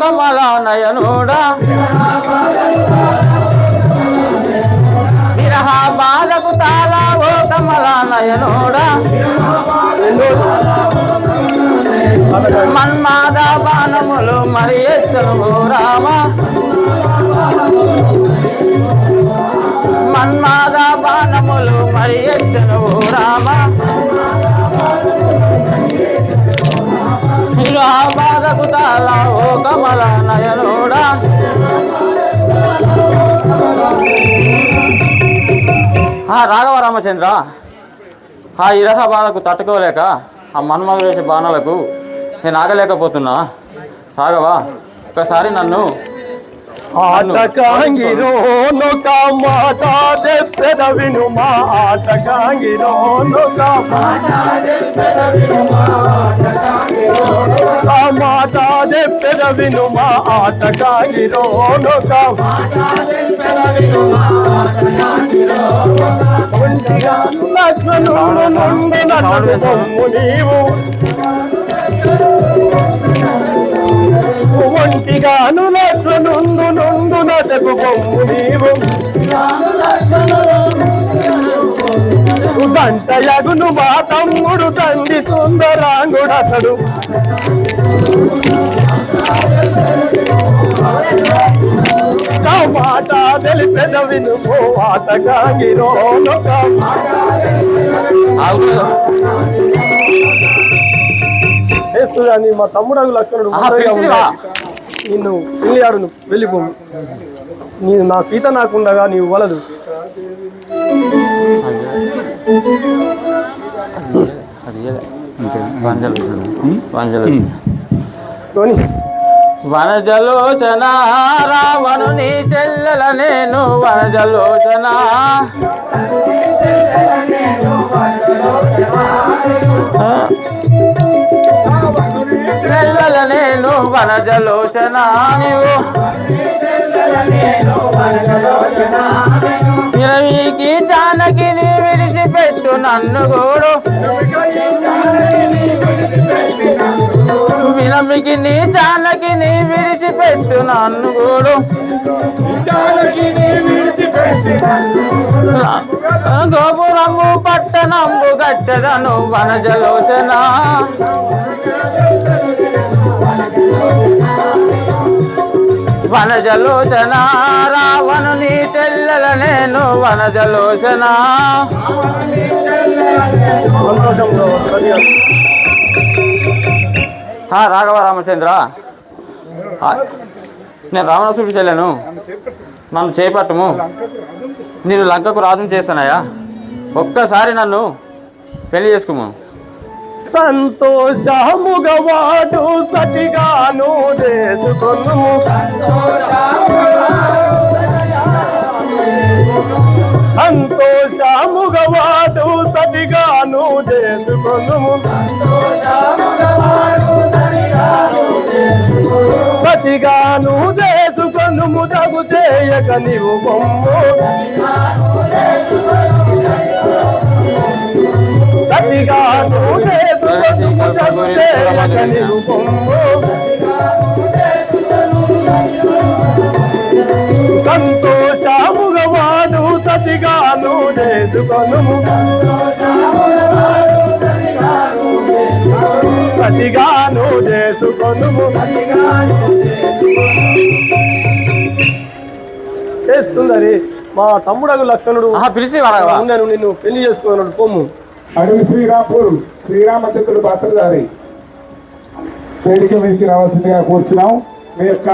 కమల నయనుడా విరహ బాధకు తాళ ఓ కమల నయనుడా మన్మాద బాణములు మరి ఎచ్చను రామ మన్మాద బాణములు మరి ఎచ్చను రామ విరహ బాధకు తాళ ఓ కమల నయనుడా రాఘవ రామచంద్ర ఆ ఇరహ బాధకు తట్టుకోలేక ఆ మన్మధు వేసే బాణాలకు నేను ఆగలేకపోతున్నా. రాఘవ ఒకసారి నన్ను ఆటకాంగిరోను మాట చెప్పెద వినుమా ఆటకాంగిరోను మాట చెప్పెద వినుమా ఆటకాంగిరోను లక్ష్మణుడు నుండి నన్ను నీవు ఒంటిగాను లక్ష్మణుండు నుండు నటకు బొమ్ము నీవు గంటయగును మా తమ్ముడు తండ్రి సుందరాంగుడతడు మాట తెలిపెద వినుమో ఆటగాగిరోను అని మా తమ్ముడు లక్ష్మణుడు నిన్ను పెళ్లి ఆడును వెళ్ళిపో నేను నా సీత నాకుండగా నీవు వలదు వనజలోచన రావణుని చెల్లెల నేను వనజలోచన చెల్లెల నేను వనజలోచన నీవు విరవికి జానకిని విడిచిపెట్టు నన్ను గోడు విరమికి నీ జానకిని విడిచిపెట్టు నన్ను గోడు గోపురము పట్టణంబు గట్టెదను వనజలోచన వనజలోచన రావణుని చెల్లెల నేను వనజలోచన రాఘవ రామచంద్ర నేను రావణాసురుడి చెల్లెను నన్ను చేపట్టము నేను లంకకు రాజును చేస్తానయ్యా ఒక్కసారి నన్ను పెళ్లి చేసుకోము సంతోషముగవాడు సతిగాను చేసుకొను సంతోషముగవాడు సతిగాను చేసుకొను సతిగాను చేసుకొను ముదగు చేయక నీవు బొమ్ము సతిగాను చేసుకొను ముదగు చేయక నీవు బొమ్ము సంతోషముగవాడు సతిగాను చేసుకొను సతిగాను చేసుకొను సుందరి మా తమ్ముడు లక్ష్మణుడు పిలిచి నేను నిన్ను పెళ్లి చేసుకోను పొమ్ము. అడవి శ్రీరాంపూర్ శ్రీరామచంద్రుడు పాత్రధారి వేదిక మీదకి రావాల్సిందిగా కూర్చున్నాం. మీ యొక్క